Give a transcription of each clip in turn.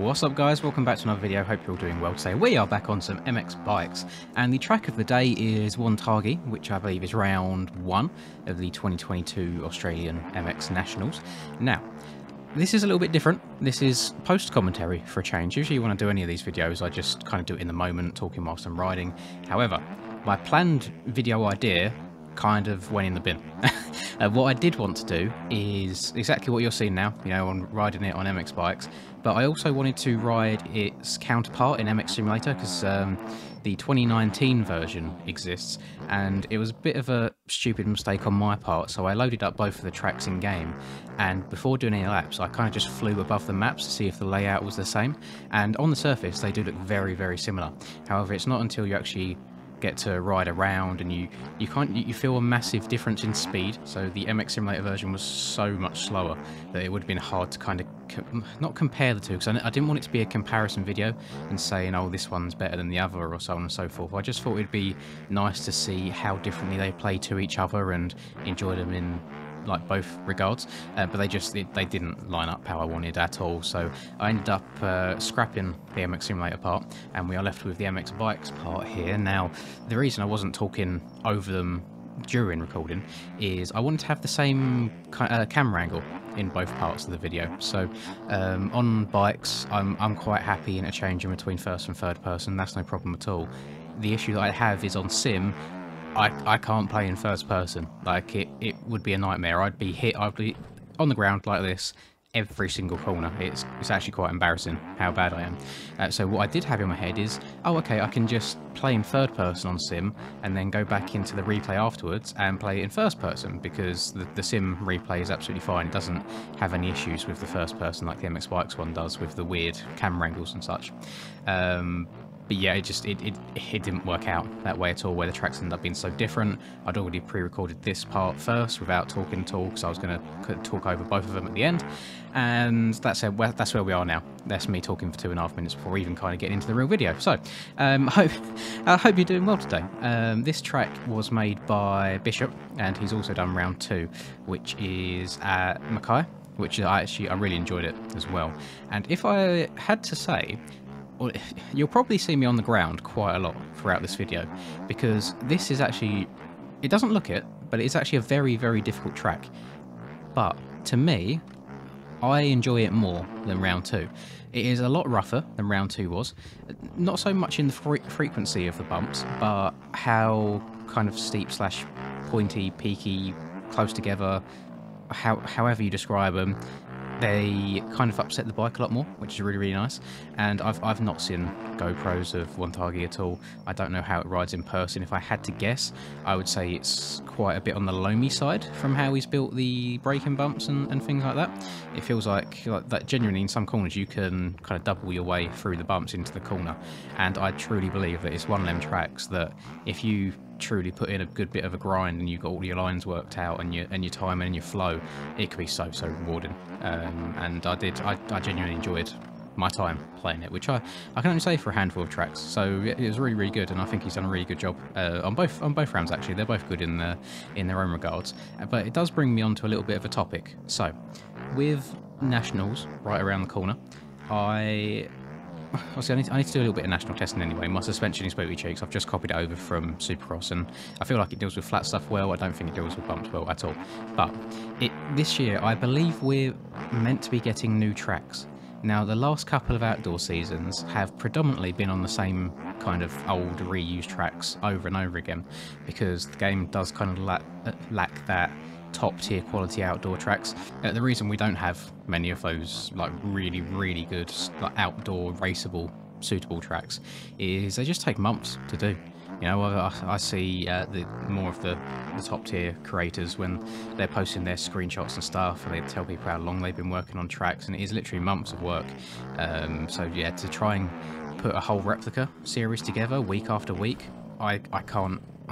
What's up guys, welcome back to another video, hope you're all doing well today. We are back on some MX bikes and the track of the day is Wonthaggi, which I believe is round 1 of the 2022 Australian MX Nationals. Now, this is a little bit different. This is post-commentary for a change. Usually when I do any of these videos I just kind of do it in the moment, talking whilst I'm riding. However, my planned video idea kind of went in the bin. What I did want to do is exactly what you're seeing now, you know, on riding it on MX bikes, but I also wanted to ride its counterpart in MX Simulator because the 2019 version exists, and it was a bit of a stupid mistake on my part, so I loaded up both of the tracks in game, and before doing any laps I kind of just flew above the maps to see if the layout was the same, and on the surface they do look very, very similar. However, it's not until you actually get to ride around and you feel a massive difference in speed. So the MX Simulator version was so much slower that it would have been hard to kind of not compare the two, because I didn't want it to be a comparison video and saying, oh, this one's better than the other or so on and so forth. I just thought it'd be nice to see how differently they play to each other and enjoy them in like both regards, but they didn't line up how I wanted at all, so I ended up scrapping the MX Simulator part and we are left with the MX Bikes part here. Now, the reason I wasn't talking over them during recording is I wanted to have the same camera angle in both parts of the video. So on bikes I'm quite happy interchanging between first and third person, that's no problem at all. The issue that I have is on sim I can't play in first person. Like it would be a nightmare. I'd be on the ground like this every single corner. It's actually quite embarrassing how bad I am. So what I did have in my head is, oh okay, I can just play in third person on sim and then go back into the replay afterwards and play in first person, because the sim replay is absolutely fine. It doesn't have any issues with the first person like the MX Bikes one does with the weird camera angles and such. But yeah, it didn't work out that way at all, where the tracks ended up being so different. I'd already pre-recorded this part first without talking at all, because I was going to talk over both of them at the end. And that's where we are now. That's me talking for 2.5 minutes before even kind of getting into the real video. So, I hope you're doing well today. This track was made by Bishop, and he's also done round 2, which is at Mackay, which I really enjoyed it as well. And if I had to say, well, you'll probably see me on the ground quite a lot throughout this video, because this is actually, it doesn't look it, but it's actually a very, very difficult track. But to me, I enjoy it more than round 2. It is a lot rougher than round 2 was. Not so much in the frequency of the bumps, but how kind of steep slash pointy, peaky, close together, however you describe them, they kind of upset the bike a lot more, which is really, really nice. And I've not seen GoPros of Wonthaggi at all. I don't know how it rides in person. If I had to guess, I would say it's quite a bit on the loamy side from how he's built the braking bumps and things like that. It feels like that genuinely in some corners you can kind of double your way through the bumps into the corner. And I truly believe that it's one of them tracks that if you truly put in a good bit of a grind and you've got all your lines worked out and your time and your flow, it could be so rewarding. And I genuinely enjoyed my time playing it, which I can only say for a handful of tracks. So it was really, really good, and I think he's done a really good job on both rounds. Actually, they're both good in their own regards. But it does bring me on to a little bit of a topic. So with Nationals right around the corner, obviously, I need to do a little bit of national testing anyway. My suspension is booty cheeks. I've just copied it over from Supercross, and I feel like it deals with flat stuff well. I don't think it deals with bumps well at all. But this year, I believe we're meant to be getting new tracks. Now, the last couple of outdoor seasons have predominantly been on the same kind of old reused tracks over and over again, because the game does kind of lack that top tier quality outdoor tracks. The reason we don't have many of those like really, really good like outdoor raceable suitable tracks is they just take months to do. You know, I see more of the top tier creators when they're posting their screenshots and stuff, and they tell people how long they've been working on tracks, and it is literally months of work. So yeah, to try and put a whole replica series together week after week, I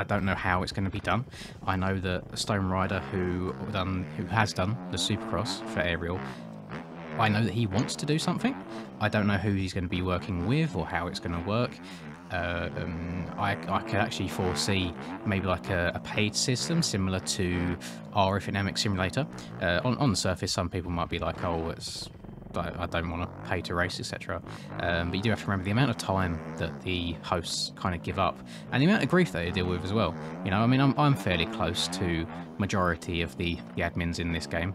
don't know how it's going to be done. I know that Stone Rider, who has done the Supercross for Ariel, I know that he wants to do something. I don't know who he's going to be working with or how it's going to work. I could actually foresee maybe like a paid system similar to RF in MX Simulator. On the surface, some people might be like, oh, it's I don't want to pay to race, etc. But you do have to remember the amount of time that the hosts kind of give up, and the amount of grief they deal with as well. You know, I mean, I'm fairly close to majority of the admins in this game,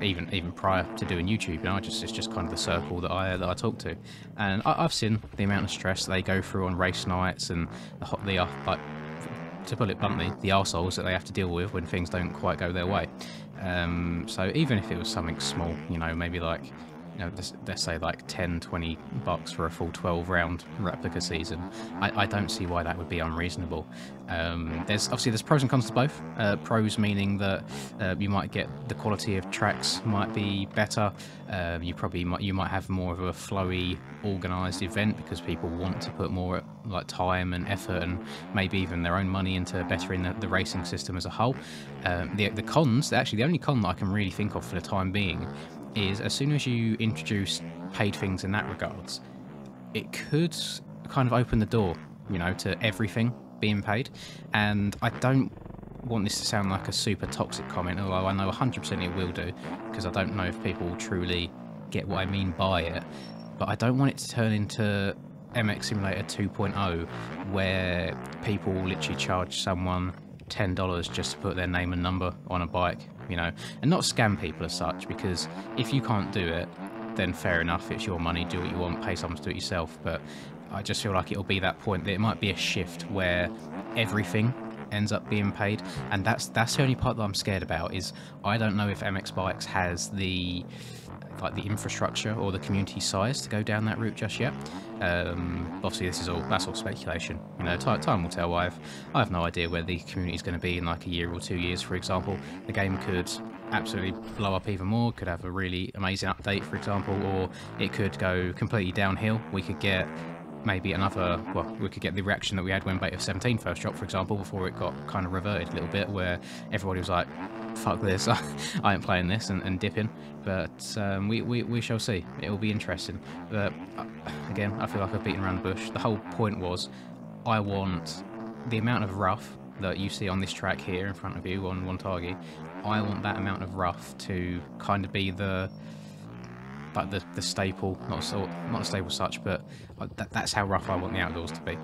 even prior to doing YouTube. You know, it's just kind of the circle that I talk to, and I've seen the amount of stress they go through on race nights and the like, to put it bluntly, the arseholes that they have to deal with when things don't quite go their way. So even if it was something small, you know, maybe like, you know, let's say like 10-20 bucks for a full 12 round replica season, I don't see why that would be unreasonable. There's pros and cons to both. Pros meaning that you might get the quality of tracks might be better. You might have more of a flowy, organised event because people want to put more like time and effort and maybe even their own money into bettering the racing system as a whole. The cons, actually the only con that I can really think of for the time being, is as soon as you introduce paid things in that regards, it could kind of open the door, you know, to everything being paid. And I don't want this to sound like a super toxic comment, although I know 100% it will do, because I don't know if people truly get what I mean by it. But I don't want it to turn into MX Simulator 2.0, where people literally charge someone $10 just to put their name and number on a bike, you know, and not scam people as such, because if you can't do it, then fair enough, it's your money, do what you want, pay someone to do it yourself. But I just feel like it'll be that point that it might be a shift where everything ends up being paid, and that's the only part that I'm scared about. Is I don't know if MX Bikes has the infrastructure or the community size to go down that route just yet. Obviously that's all speculation, you know, time will tell. I have no idea where the community is going to be in like a year or 2 years, for example. The game could absolutely blow up even more, could have a really amazing update, for example, or it could go completely downhill. We could get maybe we could get the reaction that we had when Beta 17 first dropped, for example, before it got kind of reverted a little bit, where everybody was like, fuck this, I ain't playing this, and dipping. But we shall see. It will be interesting. But again, I feel like I've beaten around the bush. The whole point was, I want the amount of rough that you see on this track here in front of you on Wontargi. I want that amount of rough to kind of be the staple, not a staple such, but that's how rough I want the outdoors to be.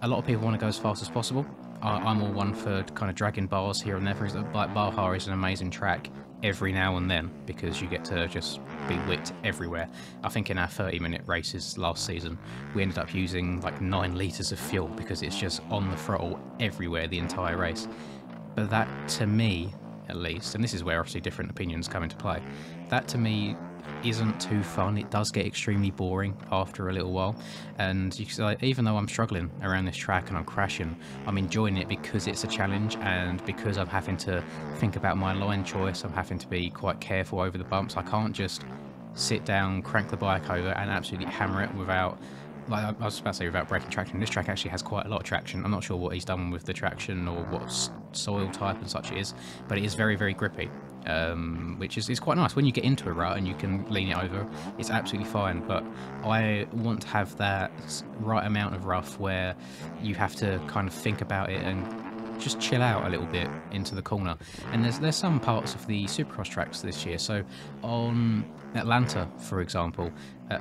A lot of people want to go as fast as possible. I'm all one for kind of dragging bars here and there. For example, like Baja is an amazing track every now and then because you get to just be whipped everywhere. I think in our 30-minute races last season, we ended up using like 9 litres of fuel because it's just on the throttle everywhere the entire race. But that, to me, at least, and this is where obviously different opinions come into play, that to me isn't too fun. It does get extremely boring after a little while, and even though I'm struggling around this track and I'm crashing, I'm enjoying it because it's a challenge, and because I'm having to think about my line choice. I'm having to be quite careful over the bumps. I can't just sit down, crank the bike over and absolutely hammer it without, like I was about to say, without breaking traction. This track actually has quite a lot of traction. I'm not sure what he's done with the traction or what soil type and such it is, but it is very, very grippy, which is quite nice. When you get into a rut and you can lean it over, it's absolutely fine. But I want to have that right amount of rough where you have to kind of think about it and just chill out a little bit into the corner. And there's some parts of the Supercross tracks this year. So on Atlanta, for example,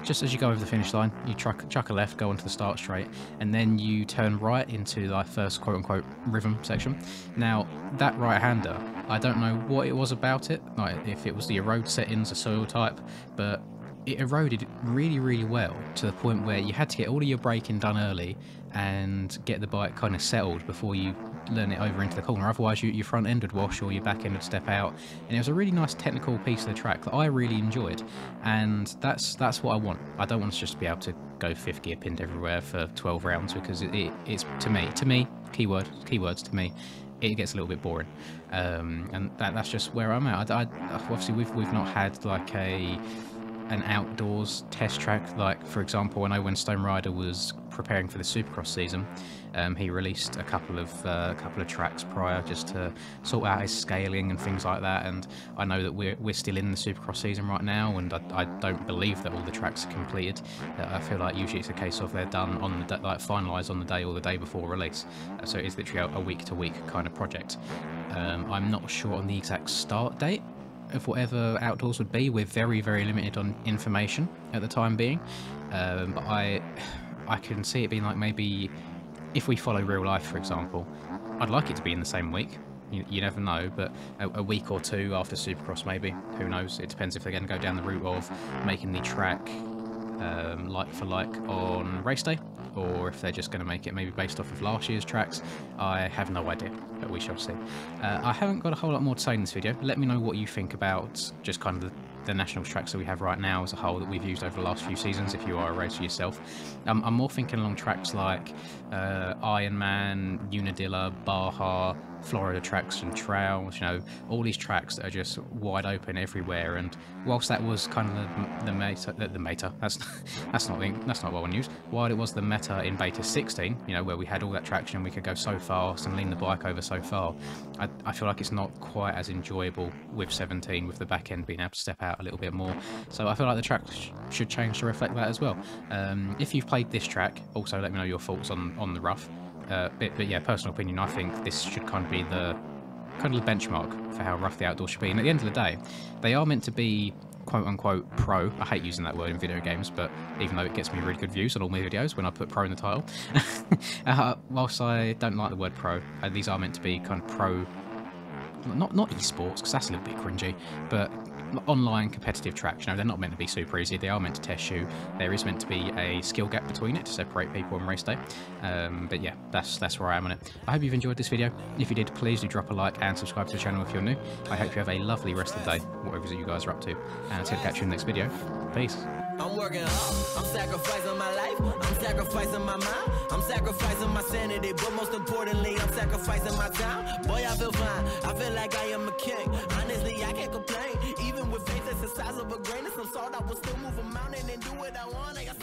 just as you go over the finish line, you chuck a left, go onto the start straight, and then you turn right into the first quote-unquote rhythm section. Now, that right-hander, I don't know what it was about it, like if it was the erode settings, a soil type, but it eroded really, really well to the point where you had to get all of your braking done early and get the bike kind of settled before you learn it over into the corner. Otherwise, your front end would wash or your back end would step out. And it was a really nice technical piece of the track that I really enjoyed. And that's what I want. I don't want to just be able to go 5th gear pinned everywhere for 12 rounds, because it's to me, keywords to me, it gets a little bit boring. And that's just where I'm at. Obviously, we've not had like an outdoors test track. Like, for example, I know when Stone Rider was preparing for the Supercross season, he released a couple of tracks prior just to sort out his scaling and things like that. And I know that we're still in the Supercross season right now, and I don't believe that all the tracks are completed. I feel like usually it's a case of they're done on the like finalised on the day or the day before release. So it's literally a week-to-week kind of project. I'm not sure on the exact start date of whatever Outdoors would be. We're very, very limited on information at the time being, but I can see it being like maybe if we follow real life, for example, I'd like it to be in the same week. You never know, but a week or two after Supercross maybe, who knows. It depends if they're going to go down the route of making the track like for like on race day, or if they're just going to make it maybe based off of last year's tracks. I have no idea, but we shall see. I haven't got a whole lot more to say in this video. Let me know what you think about just kind of the nationals tracks that we have right now as a whole that we've used over the last few seasons, if you are a racer yourself. I'm more thinking along tracks like Ironman, Unadilla, Baja, Florida tracks and trails, you know, all these tracks that are just wide open everywhere. And whilst that was kind of the meta, that's not what I want to use. While it was the meta in beta 16, you know, where we had all that traction, we could go so fast and lean the bike over so far, I feel like it's not quite as enjoyable with 17, with the back end being able to step out a little bit more. So I feel like the track should change to reflect that as well. If you've played this track, also let me know your thoughts on the rough. But yeah, personal opinion, I think this should kind of be the benchmark for how rough the Outdoors should be. And at the end of the day, they are meant to be quote-unquote pro. I hate using that word in video games, but even though it gets me really good views on all my videos when I put pro in the title, whilst I don't like the word pro, these are meant to be kind of pro, not esports, because that's a little bit cringy, but online competitive tracks. You know, they're not meant to be super easy. They are meant to test you. There is meant to be a skill gap between it to separate people on race day. But yeah, that's where I am on it. I hope you've enjoyed this video. If you did, please do drop a like and subscribe to the channel if you're new. I hope you have a lovely rest of the day, whatever it is you guys are up to, and until I catch you in the next video. Peace. I'm working hard, I'm sacrificing my life, I'm sacrificing my mind, I'm sacrificing my sanity, but most importantly, I'm sacrificing my time. Boy, I feel fine, I feel like I am a king. Honestly, I can't complain, even with faith that's the size of a grain of some salt, I will still move a mountain and do what I want. I got